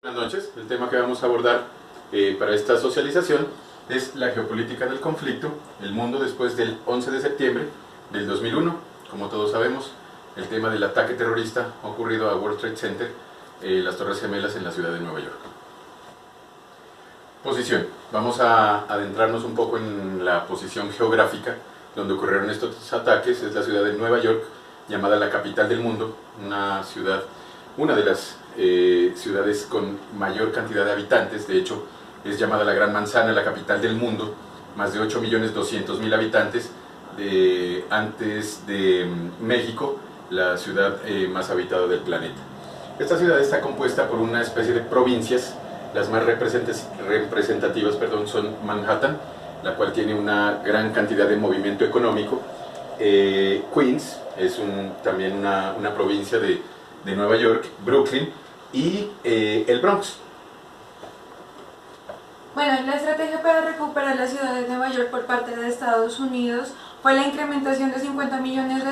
Buenas noches, el tema que vamos a abordar para esta socialización es la geopolítica del conflicto, el mundo después del 11 de septiembre del 2001. Como todos sabemos, el tema del ataque terrorista ocurrido a World Trade Center, las Torres Gemelas en la ciudad de Nueva York. Posición. Vamos a adentrarnos un poco en la posición geográfica donde ocurrieron estos ataques. Es la ciudad de Nueva York, llamada la capital del mundo, una de las ciudades con mayor cantidad de habitantes. De hecho, es llamada la Gran Manzana, la capital del mundo, más de 8.200.000 habitantes, antes de México, la ciudad más habitada del planeta. Esta ciudad está compuesta por una especie de provincias. Las más representativas son Manhattan, la cual tiene una gran cantidad de movimiento económico. Queens es también una provincia de Nueva York, Brooklyn y el Bronx. Bueno, la estrategia para recuperar la ciudad de Nueva York por parte de Estados Unidos fue la incrementación de $50 millones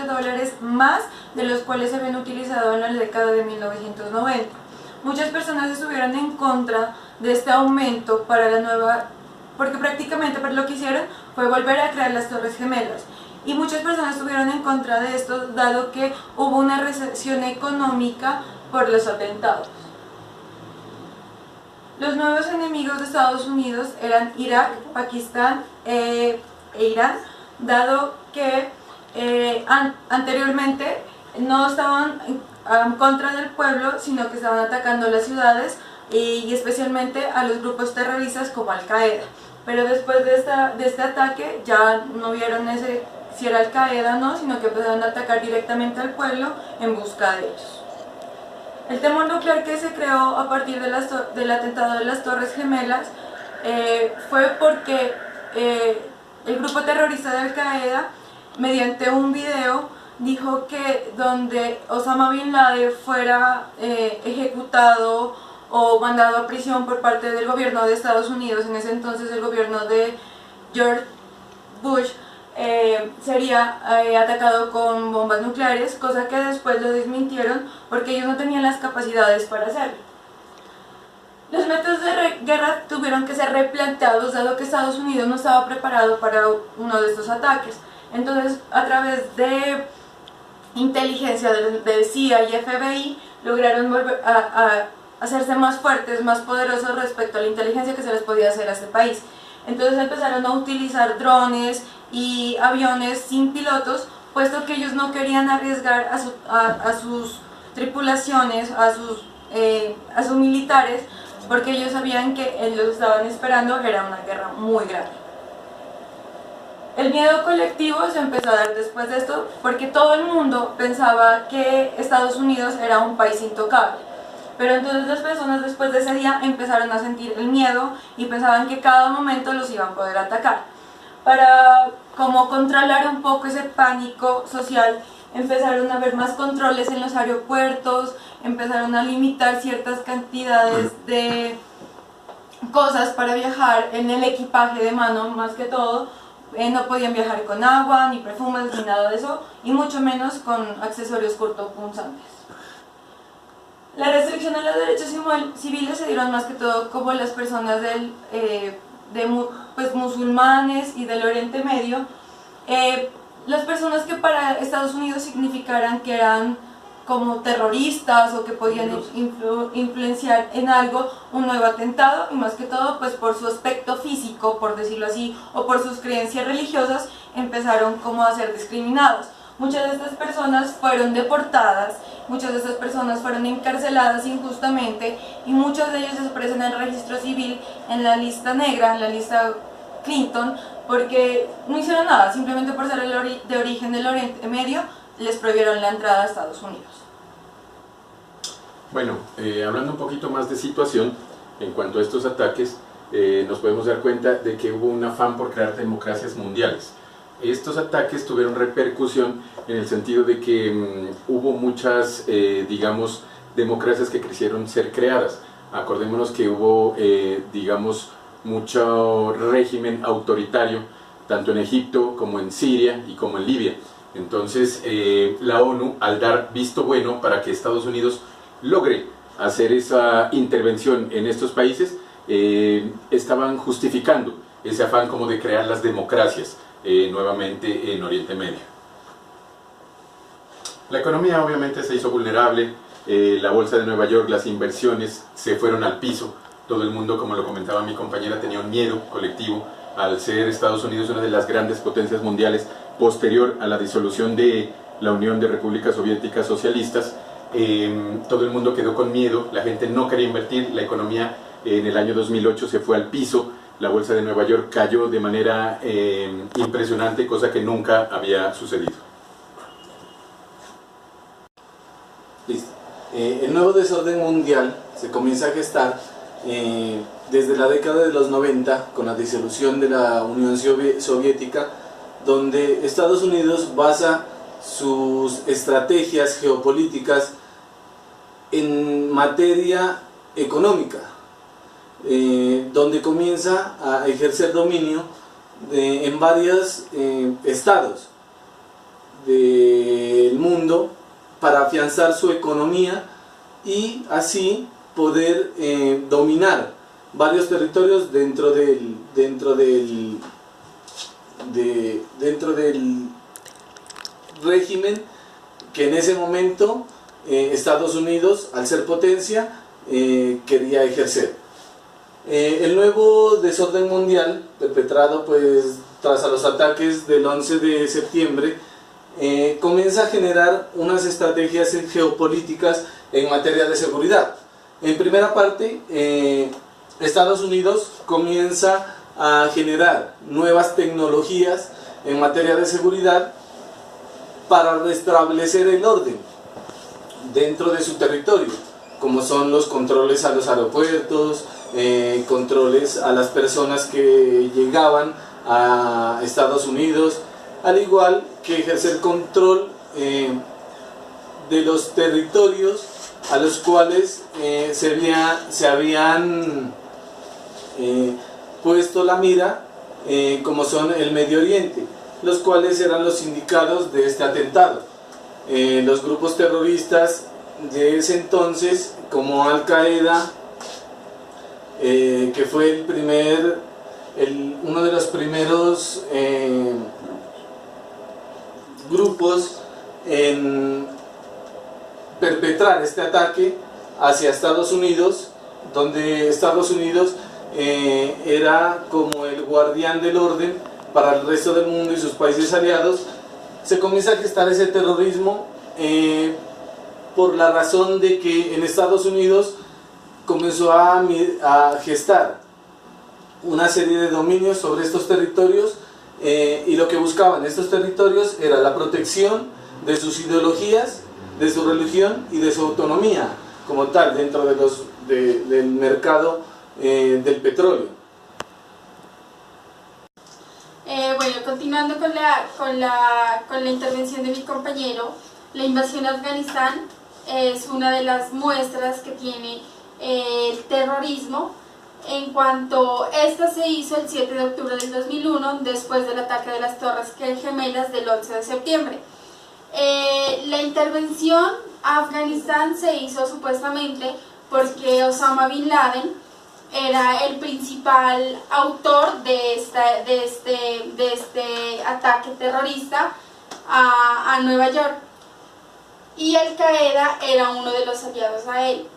más de los cuales se habían utilizado en la década de 1990. Muchas personas estuvieron en contra de este aumento para la nueva, porque prácticamente lo que hicieron fue volver a crear las Torres Gemelas. Y muchas personas estuvieron en contra de esto, dado que hubo una recesión económica por los atentados. Los nuevos enemigos de Estados Unidos eran Irak, Pakistán e Irán, dado que anteriormente no estaban en contra del pueblo, sino que estaban atacando las ciudades y especialmente a los grupos terroristas como Al-Qaeda. Pero después de este ataque ya no vieron si era Al-Qaeda o no, sino que empezaron a atacar directamente al pueblo en busca de ellos. El temor nuclear que se creó a partir del atentado de las Torres Gemelas fue porque el grupo terrorista de Al-Qaeda, mediante un video, dijo que donde Osama Bin Laden fuera ejecutado o mandado a prisión por parte del gobierno de Estados Unidos, en ese entonces el gobierno de George Bush, sería atacado con bombas nucleares, cosa que después lo desmintieron porque ellos no tenían las capacidades para hacerlo. Los métodos de guerra tuvieron que ser replanteados, dado que Estados Unidos no estaba preparado para uno de estos ataques. Entonces, a través de inteligencia del CIA y FBI, lograron volver a hacerse más fuertes, más poderosos respecto a la inteligencia que se les podía hacer a este país. Entonces empezaron a utilizar drones y aviones sin pilotos, puesto que ellos no querían arriesgar a sus tripulaciones, a sus militares, porque ellos sabían que los estaban esperando, era una guerra muy grave. El miedo colectivo se empezó a dar después de esto, porque todo el mundo pensaba que Estados Unidos era un país intocable. Pero entonces las personas después de ese día empezaron a sentir el miedo y pensaban que cada momento los iban a poder atacar. Para como controlar un poco ese pánico social, empezaron a haber más controles en los aeropuertos, empezaron a limitar ciertas cantidades de cosas para viajar en el equipaje de mano, más que todo. No podían viajar con agua, ni perfumes, ni nada de eso, y mucho menos con accesorios cortopunzantes. La restricción a los derechos civiles se dieron más que todo como las personas musulmanes y del Oriente Medio, las personas que para Estados Unidos significaran que eran como terroristas o que podían influenciar en algo un nuevo atentado, y más que todo pues por su aspecto físico, por decirlo así, o por sus creencias religiosas, empezaron como a ser discriminados. Muchas de estas personas fueron deportadas, muchas de estas personas fueron encarceladas injustamente, y muchos de ellos se expresan en el registro civil en la lista negra, en la lista Clinton, porque no hicieron nada, simplemente por ser de origen del Oriente Medio les prohibieron la entrada a Estados Unidos. Bueno, hablando un poquito más de situación en cuanto a estos ataques, nos podemos dar cuenta de que hubo un afán por crear democracias mundiales. Estos ataques tuvieron repercusión en el sentido de que hubo muchas, democracias que quisieron ser creadas. Acordémonos que hubo, mucho régimen autoritario, tanto en Egipto como en Siria y como en Libia. Entonces, la ONU, al dar visto bueno para que Estados Unidos logre hacer esa intervención en estos países, estaban justificando ese afán como de crear las democracias nuevamente en Oriente Medio. La economía obviamente se hizo vulnerable, la bolsa de Nueva York, las inversiones se fueron al piso, todo el mundo, como lo comentaba mi compañera, tenía un miedo colectivo al ser Estados Unidos una de las grandes potencias mundiales posterior a la disolución de la Unión de Repúblicas Soviéticas Socialistas. Todo el mundo quedó con miedo, la gente no quería invertir, la economía en el año 2008 se fue al piso, la bolsa de Nueva York cayó de manera impresionante, cosa que nunca había sucedido. Listo. El nuevo desorden mundial se comienza a gestar desde la década de los 90 con la disolución de la Unión Soviética, donde Estados Unidos basa sus estrategias geopolíticas en materia económica, donde comienza a ejercer dominio en varios estados del mundo para afianzar su economía y así poder dominar varios territorios dentro del régimen que en ese momento Estados Unidos, al ser potencia, quería ejercer. El nuevo desorden mundial perpetrado pues tras a los ataques del 11 de septiembre comienza a generar unas estrategias geopolíticas en materia de seguridad. En primera parte, Estados Unidos comienza a generar nuevas tecnologías en materia de seguridad para restablecer el orden dentro de su territorio, como son los controles a los aeropuertos, controles a las personas que llegaban a Estados Unidos, al igual que ejercer control de los territorios a los cuales se habían puesto la mira, como son el Medio Oriente, los cuales eran los indicados de este atentado. Los grupos terroristas de ese entonces, como Al Qaeda, que fue uno de los primeros grupos en perpetrar este ataque hacia Estados Unidos, donde Estados Unidos era como el guardián del orden para el resto del mundo y sus países aliados. Se comienza a gestar ese terrorismo por la razón de que en Estados Unidos comenzó a gestar una serie de dominios sobre estos territorios, y lo que buscaban estos territorios era la protección de sus ideologías, de su religión y de su autonomía como tal dentro del mercado del petróleo. Bueno, continuando con la intervención de mi compañero, la invasión a Afganistán es una de las muestras que tiene el terrorismo, en cuanto esta se hizo el 7 de octubre del 2001, después del ataque de las Torres Gemelas del 11 de septiembre. La intervención a Afganistán se hizo supuestamente porque Osama Bin Laden era el principal autor de este ataque terrorista a Nueva York, y Al Qaeda era uno de los aliados a él.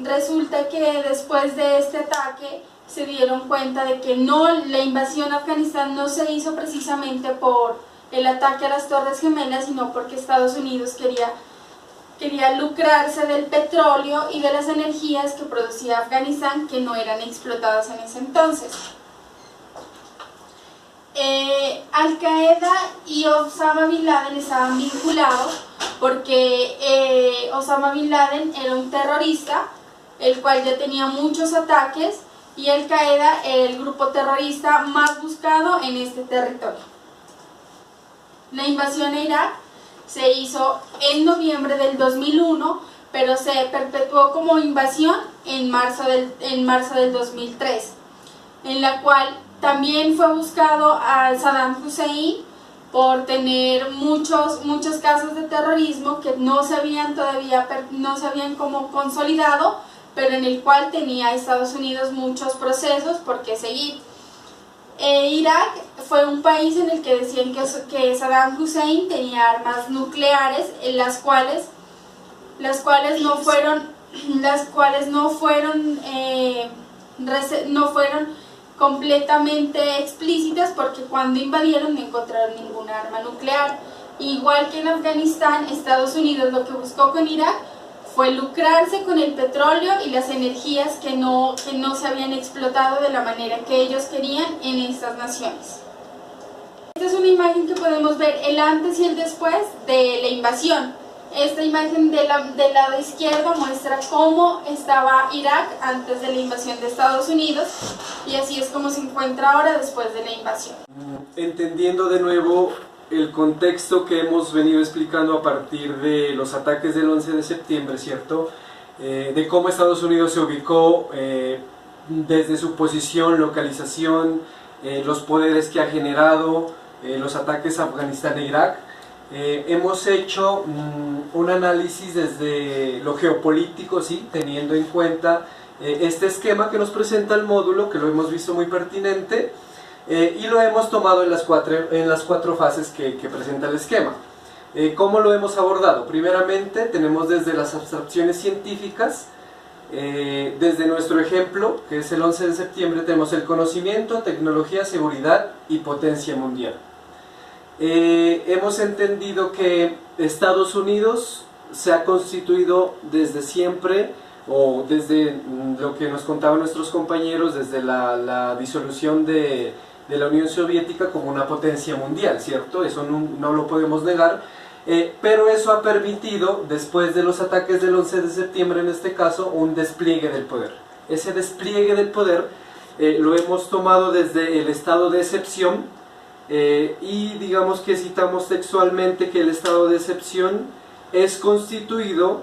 Resulta que después de este ataque se dieron cuenta de que la invasión a Afganistán no se hizo precisamente por el ataque a las Torres Gemelas, sino porque Estados Unidos quería lucrarse del petróleo y de las energías que producía Afganistán, que no eran explotadas en ese entonces. Al Qaeda y Osama Bin Laden estaban vinculados porque Osama Bin Laden era un terrorista, el cual ya tenía muchos ataques, y Al Qaeda era el grupo terrorista más buscado en este territorio. La invasión a Irak se hizo en noviembre del 2001, pero se perpetuó como invasión en marzo del 2003, en la cual también fue buscado a Saddam Hussein por tener muchos casos de terrorismo que no se habían como consolidado, pero en el cual tenía Estados Unidos muchos procesos por qué seguir. Irak fue un país en el que decían que Saddam Hussein tenía armas nucleares, en las cuales no fueron completamente explícitas, porque cuando invadieron no encontraron ninguna arma nuclear. Igual que en Afganistán, Estados Unidos lo que buscó con Irak fue lucrarse con el petróleo y las energías que no se habían explotado de la manera que ellos querían en estas naciones. Esta es una imagen que podemos ver el antes y el después de la invasión. Esta imagen del lado izquierdo muestra cómo estaba Irak antes de la invasión de Estados Unidos, y así es como se encuentra ahora después de la invasión. Entendiendo de nuevo el contexto que hemos venido explicando a partir de los ataques del 11 de septiembre, ¿cierto? De cómo Estados Unidos se ubicó desde su posición, localización, los poderes que ha generado, los ataques a Afganistán e Irak. Hemos hecho un análisis desde lo geopolítico, ¿sí? Teniendo en cuenta este esquema que nos presenta el módulo, que lo hemos visto muy pertinente, y lo hemos tomado en las cuatro fases que presenta el esquema. ¿Cómo lo hemos abordado? Primeramente tenemos desde las abstracciones científicas, desde nuestro ejemplo, que es el 11 de septiembre, tenemos el conocimiento, tecnología, seguridad y potencia mundial. Hemos entendido que Estados Unidos se ha constituido desde siempre, o desde lo que nos contaban nuestros compañeros, desde la disolución de la Unión Soviética, como una potencia mundial, ¿cierto? Eso no lo podemos negar, pero eso ha permitido, después de los ataques del 11 de septiembre en este caso, un despliegue del poder. Ese despliegue del poder lo hemos tomado desde el estado de excepción, y digamos que citamos textualmente que el estado de excepción es constituido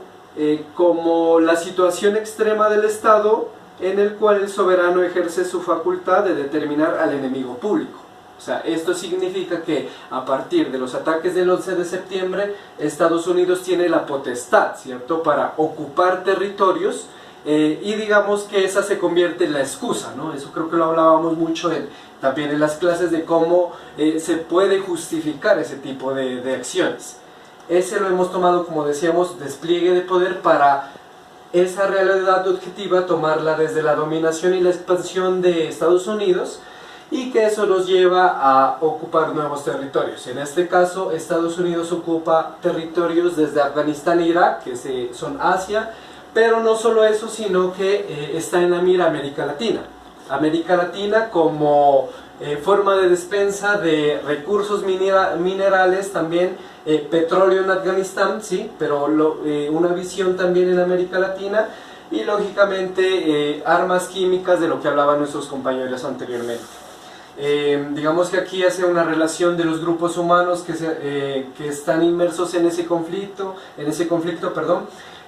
como la situación extrema del Estado en el cual el soberano ejerce su facultad de determinar al enemigo público. O sea, esto significa que a partir de los ataques del 11 de septiembre, Estados Unidos tiene la potestad, ¿cierto?, para ocupar territorios, y digamos que esa se convierte en la excusa, ¿no? Eso creo que lo hablábamos mucho también en las clases, de cómo se puede justificar ese tipo de acciones. Ese lo hemos tomado, como decíamos, despliegue de poder para esa realidad objetiva, tomarla desde la dominación y la expansión de Estados Unidos, y que eso nos lleva a ocupar nuevos territorios. En este caso, Estados Unidos ocupa territorios desde Afganistán e Irak, que son Asia, pero no solo eso, sino que está en la mira América Latina. América Latina como forma de despensa de recursos minerales, también petróleo en Afganistán, sí, pero una visión también en América Latina, y lógicamente armas químicas, de lo que hablaban nuestros compañeros anteriormente. Digamos que aquí hace una relación de los grupos humanos que están inmersos en ese conflicto,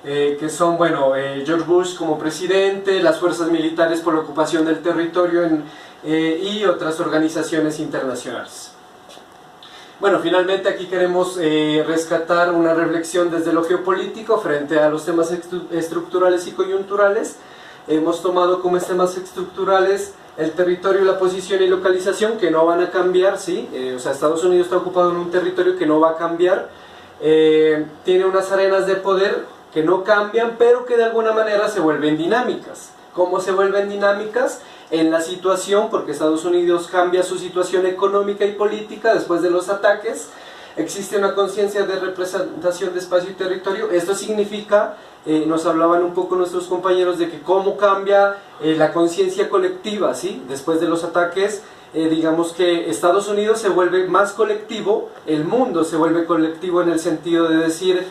que son, bueno, George Bush como presidente, las fuerzas militares por la ocupación del territorio y otras organizaciones internacionales. Bueno, finalmente aquí queremos rescatar una reflexión desde lo geopolítico frente a los temas estructurales y coyunturales. Hemos tomado como temas estructurales el territorio, la posición y localización, que no van a cambiar, ¿sí? O sea, Estados Unidos está ocupado en un territorio que no va a cambiar, tiene unas arenas de poder que no cambian, pero que de alguna manera se vuelven dinámicas. ¿Cómo se vuelven dinámicas? En la situación, porque Estados Unidos cambia su situación económica y política después de los ataques, existe una conciencia de representación de espacio y territorio. Esto significa, nos hablaban un poco nuestros compañeros de que cómo cambia la conciencia colectiva, ¿sí? Después de los ataques, digamos que Estados Unidos se vuelve más colectivo, el mundo se vuelve colectivo en el sentido de decir,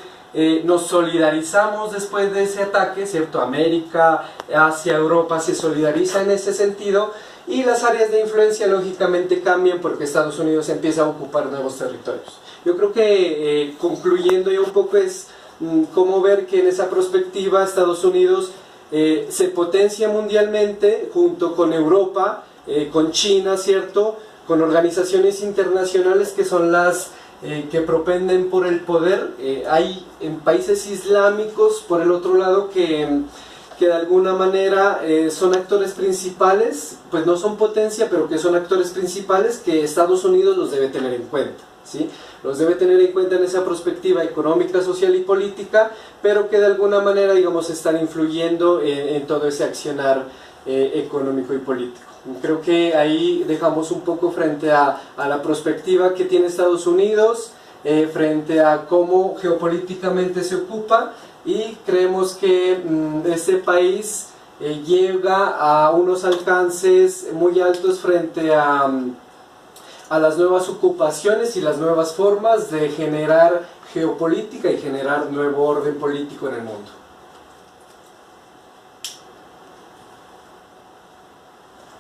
nos solidarizamos después de ese ataque, ¿cierto? América, Asia, Europa se solidariza en ese sentido, y las áreas de influencia lógicamente cambian porque Estados Unidos empieza a ocupar nuevos territorios. Yo creo que concluyendo ya un poco es cómo ver que en esa perspectiva Estados Unidos se potencia mundialmente junto con Europa, con China, ¿cierto? Con organizaciones internacionales que son las que propenden por el poder. Hay en países islámicos, por el otro lado, que que de alguna manera son actores principales, pues no son potencia, pero que son actores principales que Estados Unidos los debe tener en cuenta, ¿sí? Los debe tener en cuenta en esa perspectiva económica, social y política, pero que de alguna manera, digamos, están influyendo en todo ese accionar económico y político. Creo que ahí dejamos un poco frente a la perspectiva que tiene Estados Unidos, frente a cómo geopolíticamente se ocupa, y creemos que este país llega a unos alcances muy altos frente a las nuevas ocupaciones y las nuevas formas de generar geopolítica y generar nuevo orden político en el mundo.